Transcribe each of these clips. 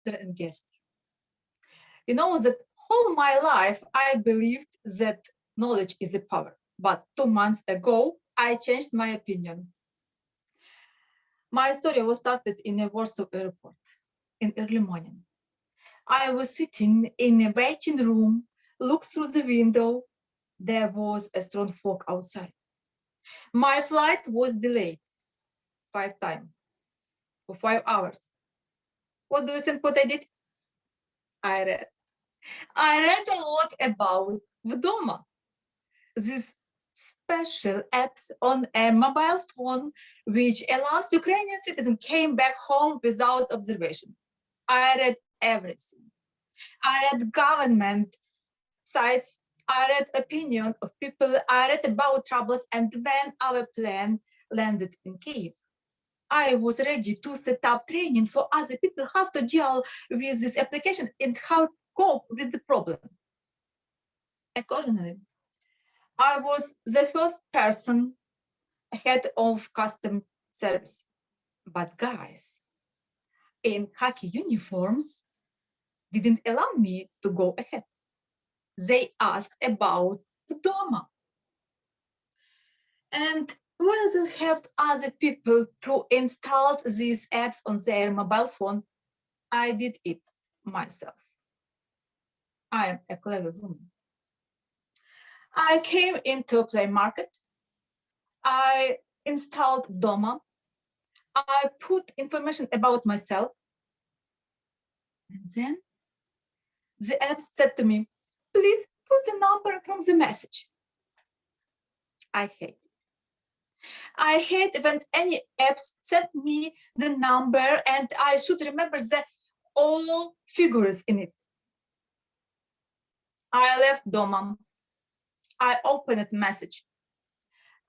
and guest. You know that whole my life I believed that knowledge is a power, but 2 months ago I changed my opinion. My story was started in a Warsaw airport in early morning. I was sitting in a waiting room, looked through the window. There was a strong fog outside. My flight was delayed 5 times for 5 hours. What do you think what I did? I read. I read a lot about Vdoma, these special apps on a mobile phone which allows Ukrainian citizens came back home without observation. I read everything. I read government sites. I read opinion of people. I read about troubles. And when our plane landed in Kiev, I was ready to set up training for other people how to deal with this application and how to cope with the problem. Occasionally, I was the first person head of custom service. But guys in khaki uniforms didn't allow me to go ahead. They asked about Doma. And while they helped other people to install these apps on their mobile phone, I did it myself. I am a clever woman. I came into a play market. I installed Doma. I put information about myself. And then the app said to me, please put the number from the message. I hate it. I hate when any apps send me the number and I should remember the all figures in it. I left Doma. I opened the message.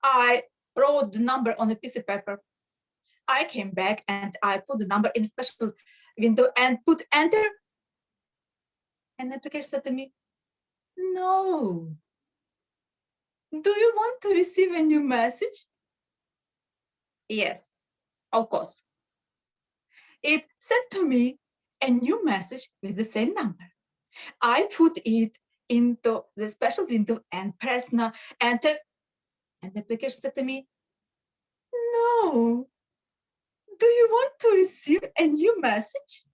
I wrote the number on a piece of paper. I came back and I put the number in a special window and put enter. And the application said to me, no. Do you want to receive a new message? Yes, of course. It sent to me a new message with the same number. I put it into the special window and pressed enter. And the application said to me, no. Do you want to receive a new message?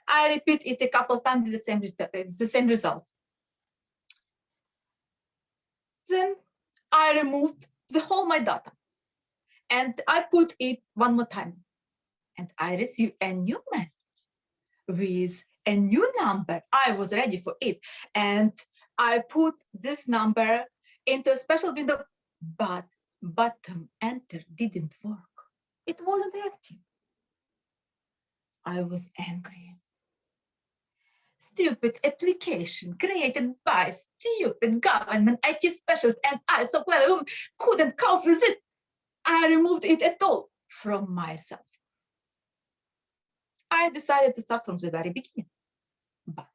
I repeat it a couple times with the same result. Then I removed the whole my data and I put it one more time. And I received a new message with a new number. I was ready for it. And I put this number into a special window, but button enter didn't work. It wasn't active. I was angry. Stupid application created by stupid government IT specialist and I so clever couldn't cope with it. I removed it at all from myself. I decided to start from the very beginning. But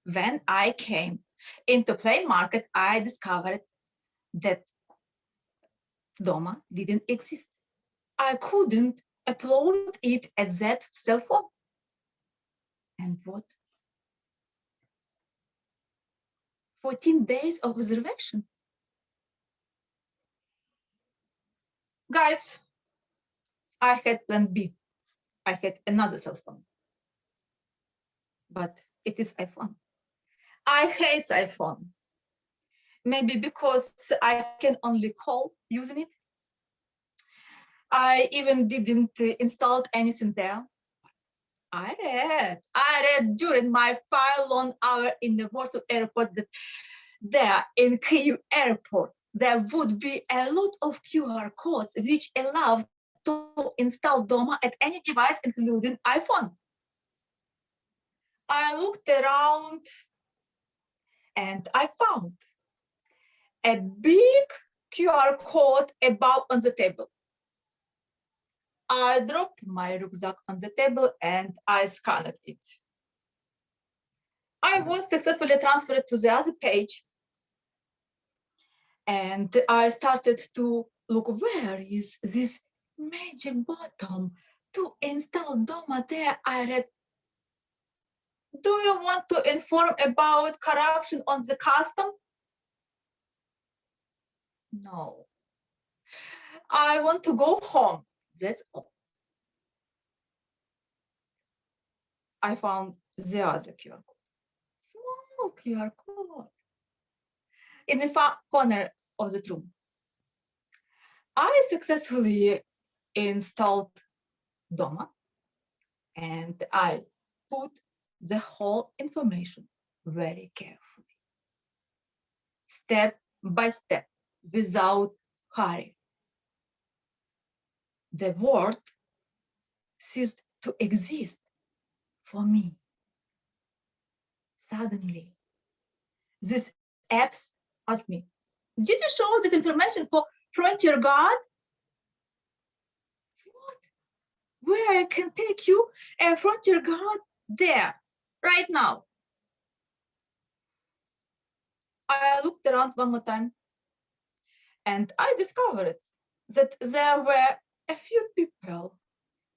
when I came into play market, I discovered that Doma didn't exist. I couldn't upload it at that cell phone. And what? 14 days of observation. Guys, I had plan B. I had another cell phone. But it is iPhone. I hate iPhone. Maybe because I can only call using it. I even didn't install anything there. I read during my 5 long hour in the Warsaw airport that there in Kyiv airport, there would be a lot of QR codes which allowed to install Doma at any device, including iPhone. I looked around and I found a big QR code above on the table. I dropped my rucksack on the table and I scanned it. I was successfully transferred to the other page. And I started to look, where is this magic button to install Doma there, I read, do you want to inform about corruption on the custom? No. I want to go home. That's all. I found the other QR code. Small QR code. In the far corner of the room. I successfully installed Doma and I put the whole information very carefully, step by step, without hurry. The world ceased to exist for me. Suddenly, these apps asked me, did you show this information for Frontier Guard? What? Where I can take you a Frontier Guard? There, right now. I looked around one more time and I discovered that there were a few people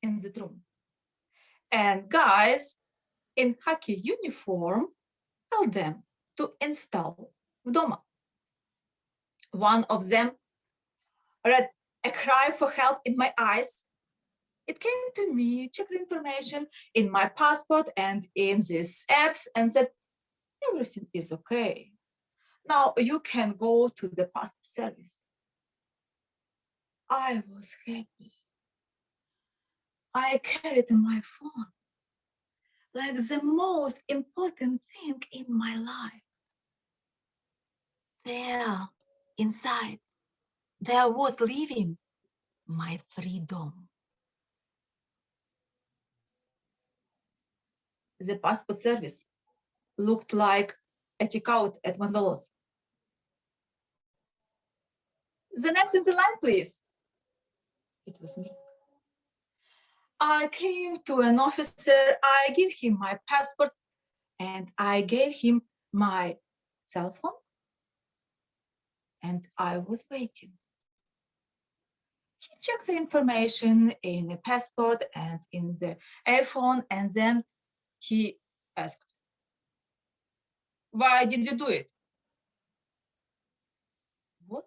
in the room. And guys in khaki uniform told them to install Doma. One of them read a cry for help in my eyes. It came to me, checked the information in my passport and in these apps and said, everything is okay. Now you can go to the passport service. I was happy. I carried my phone like the most important thing in my life. There, inside, there was living my freedom. The passport service looked like a checkout at McDonald's. The next in the line, please. It was me. I came to an officer, I gave him my passport, and I gave him my cell phone, and I was waiting. He checked the information in the passport and in the iPhone, and then he asked, why did you do it? What?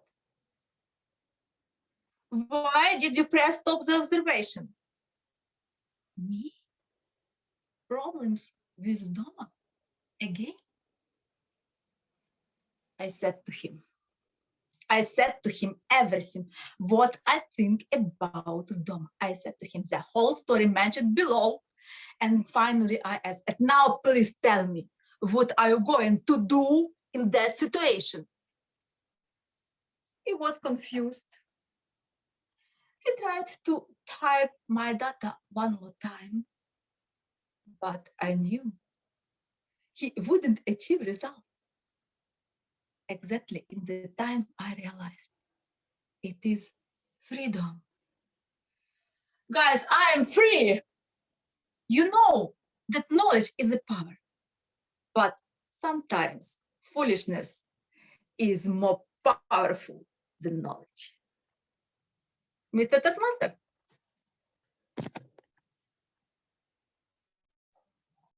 Why did you press stop the observation? Me? Problems with Doma? Again? I said to him everything, what I think about Doma. I said to him the whole story mentioned below. And finally I asked, now please tell me, what are you going to do in that situation? He was confused. He tried to type my data one more time, but I knew he wouldn't achieve result. Exactly in the time I realized it is freedom. Guys, I am free. You know that knowledge is a power, but sometimes foolishness is more powerful than knowledge. Mr. Taskmaster.